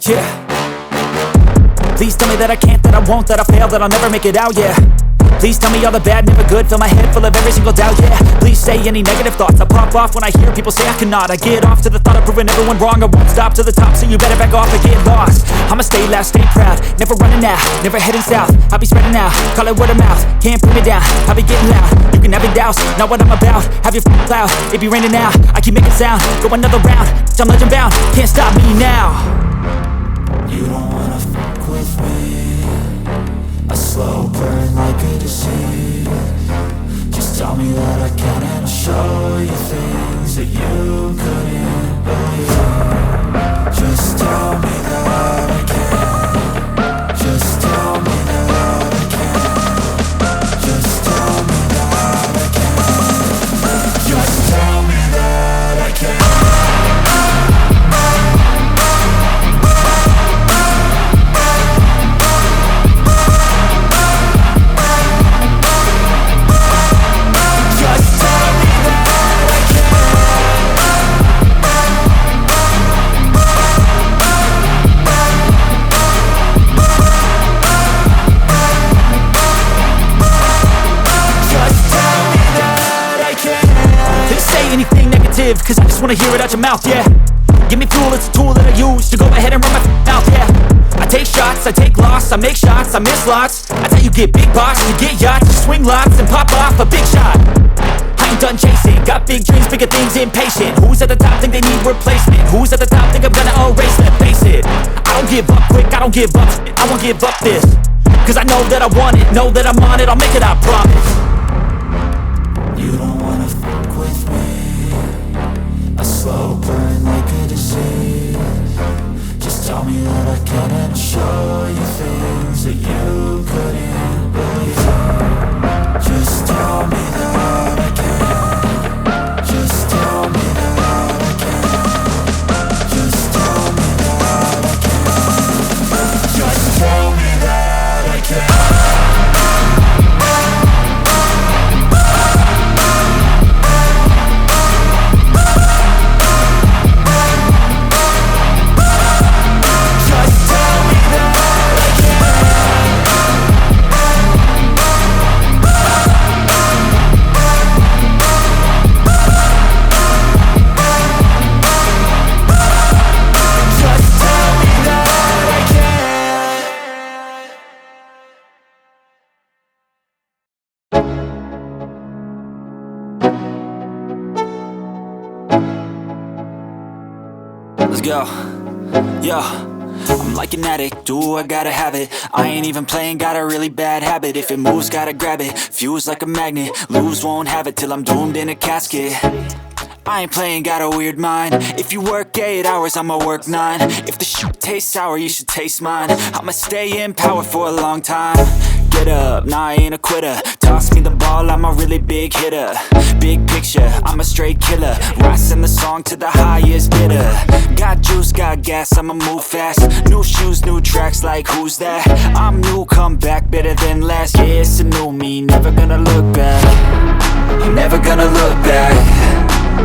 yeah. Please tell me that I can't, that I won't, that I fail, that I'll never make it out, yeah. Please tell me all the bad, never good. Fill my head full of every single doubt, yeah. Please say any negative thoughts. I pop off when I hear people say I cannot. I get off to the thought of proving everyone wrong. I won't stop to the top, so you better back off and get lost. I'ma stay loud, stay proud, never running out, never heading south. I'll be spreading out, call it word of mouth. Can't put me down, I'll be getting loud. You can have your doubts, not what I'm about. Have your f***ing cloud, it be raining now. I keep making sound, go another round. I'm legend bound, can't stop me now. You don't wanna fuck with me. A slow burn like a disease. Just tell me that I can and I'll show you things that you couldn't believe. Just tell me that I can. Just tell me that I can. Just tell me that I can. Just tell me that I can. Cause I just wanna hear it out your mouth, yeah. Give me fuel, it's a tool that I use to go ahead and run my mouth, yeah. I take shots, I take loss, I make shots, I miss lots. That's how you get big box, you get yachts, you swing lots and pop off a big shot. I ain't done chasing, got big dreams, bigger things, impatient. Who's at the top think they need replacement? Who's at the top think I'm gonna erase them? Face it, I don't give up quick, I don't give up shit, I won't give up this. Cause I know that I want it, know that I'm on it, I'll make it, I promise. You don't wanna fuck with me. A slow burn like a disease. Just tell me that I can and I'll show you things that you couldn't believe. Just tell me that I can. Just tell me that I can. Just tell me that I can. Just tell me that I can. Let's go, yo. I'm like an addict, do I gotta have it. I ain't even playing, got a really bad habit. If it moves, gotta grab it, fuse like a magnet. Lose, won't have it till I'm doomed in a casket. I ain't playing, got a weird mind. If you work 8 hours, I'ma work 9. If the shit tastes sour, you should taste mine. I'ma stay in power for a long time. Get up, nah I ain't a quitter. Toss me the ball, I'm a really big hitter. Big picture, I'm a straight killer. Rising the song to the highest bidder. Got juice, got gas, I'ma move fast. New shoes, new tracks, like who's that? I'm new, come back, better than last. Yeah, it's a new me, never gonna look back. I'm never gonna look back.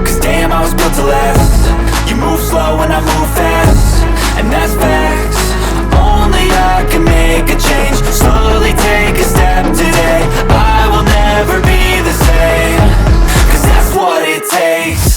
Cause damn, I was built to last. You move slow and I move fast, and that's facts. Only I can make a change. Slowly take a step today. I will never be the same. Cause that's what it takes.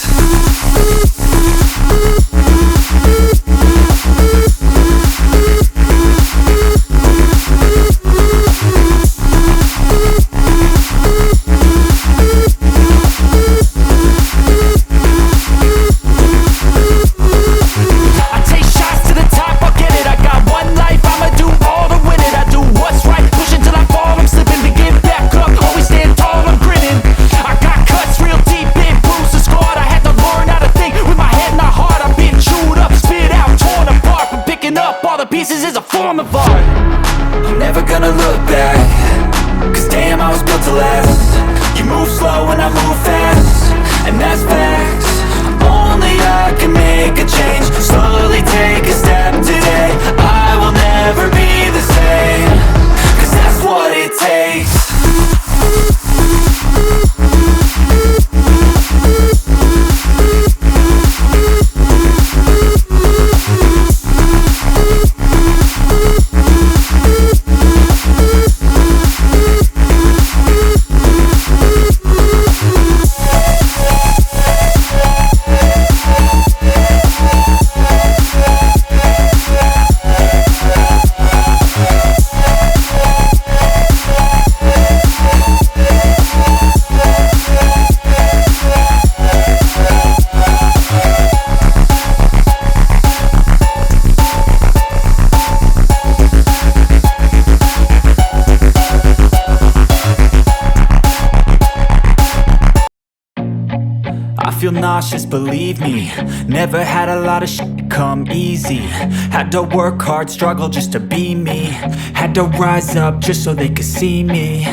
I feel nauseous, believe me. Never had a lot of shit come easy. Had to work hard, struggle just to be me. Had to rise up just so they could see me.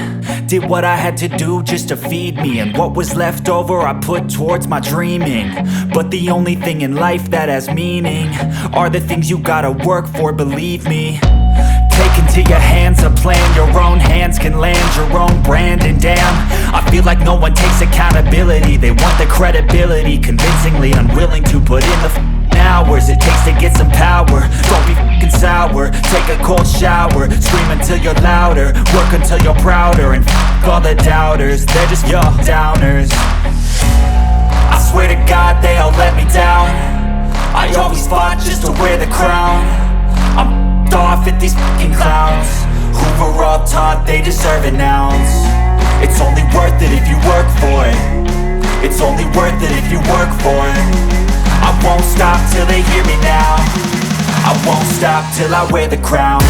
Did what I had to do just to feed me. And what was left over I put towards my dreaming. But the only thing in life that has meaning are the things you gotta work for, believe me. Take into your hands a plan. Your own hands can land your own brand. And damn, I feel like no one takes accountability. They want the credibility, convincingly unwilling to put in the hours it takes to get some power. Don't be f***ing sour. Take a cold shower. Scream until you're louder. Work until you're prouder. And f*** all the doubters, they're just your downers. I swear to God they all let me down. I always fought just to wear the crown. I'm off at these fucking clowns who were all taught they deserve an ounce. It's only worth it if you work for it. It's only worth it if you work for it. I won't stop till they hear me now. I won't stop till I wear the crown.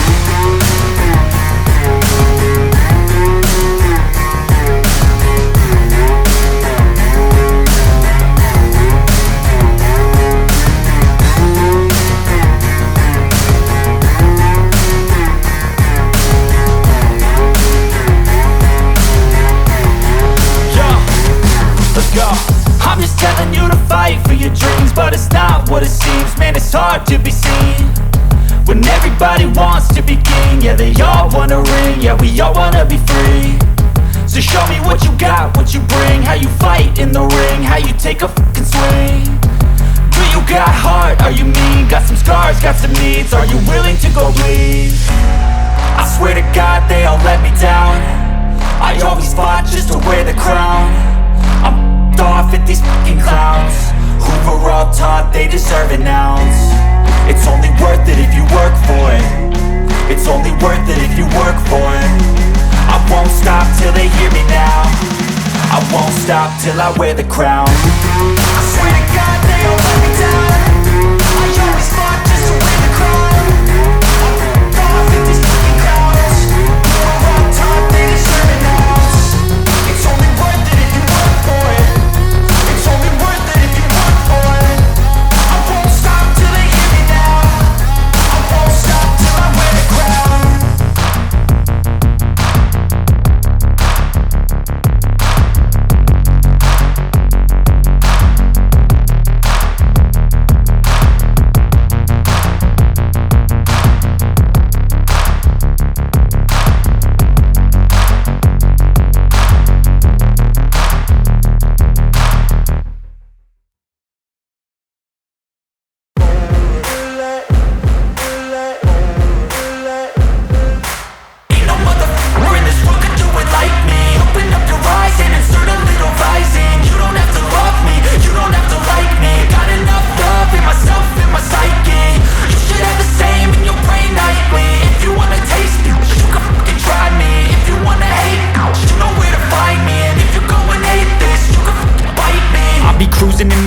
I'm just telling you to fight for your dreams, but it's not what it seems. Man, it's hard to be seen when everybody wants to be king. Yeah, they all wanna ring, yeah, we all wanna be free. So show me what you got, what you bring, how you fight in the ring, how you take a fucking swing. Do you got heart, are you mean? Got some scars, got some needs, are you willing to go bleed? I swear to God they all let me down. I always fought just to wear the crown. I'm off at these fucking clowns who were all taught they deserve an ounce. It's only worth it if you work for it. It's only worth it if you work for it. I won't stop till they hear me now. I won't stop till I wear the crown. I swear to God they all let me down. I always fought just to wear the crown. I'm off at these fucking clowns who were all taught they deserve an ounce. It's only worth it if you work for it. It's only worth it if you work for it. I won't stop till they hear me now. I won't stop till I wear the crown.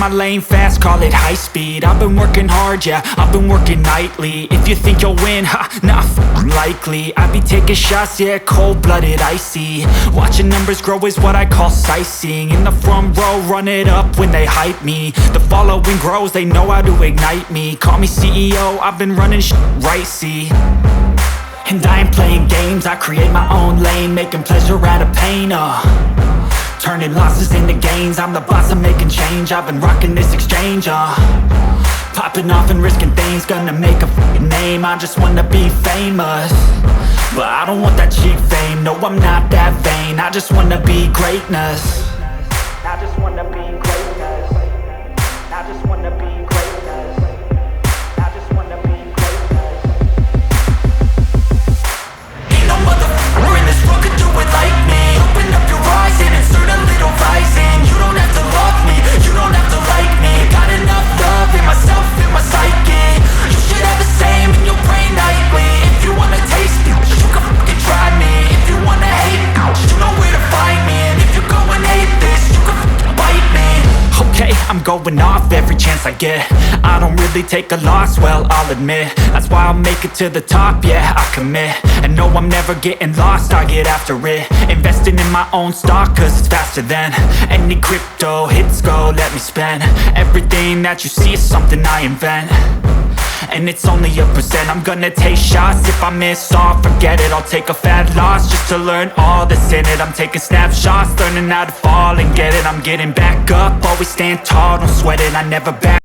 Lane fast, call it high speed. I've been working hard, yeah, I've been working nightly. If you think you'll win, ha, nah, likely. I be taking shots, yeah, cold-blooded, icy. Watching numbers grow is what I call sightseeing. In the front row, run it up when they hype me. The following grows, they know how to ignite me. Call me CEO, I've been running shit right, see. And I ain't playing games, I create my own lane, making pleasure out of pain, turning losses into gains. I'm the boss, I'm making change. I've been rocking this exchange, popping off and risking things. Gonna make a f***ing name. I just wanna be famous, but I don't want that cheap fame. No, I'm not that vain. I just wanna be greatness. I just wanna be greatness. I just wanna be greatness. I just wanna be greatness. Ain't no motherfucker in this world could do it like me. Open up your eyes and insert a little rising. You don't have to love me, you don't have to like me. Got enough love in myself, in my psyche. You should have the same in your brain nightly. If you wanna taste me, you can fucking try me. If you wanna hate, you know where to find me. And if you're going hate I'm going off every chance I get. I don't really take a loss, well, I'll admit. That's why I'll make it to the top, yeah, I commit. And no, I'm never getting lost, I get after it. Investing in my own stock, cause it's faster than any crypto hits go, let me spend. Everything that you see is something I invent. And it's only a percent. I'm gonna take shots. If I miss all, forget it. I'll take a fat loss just to learn all that's in it. I'm taking snapshots, learning how to fall and get it. I'm getting back up, always stand tall, don't sweat it. I never back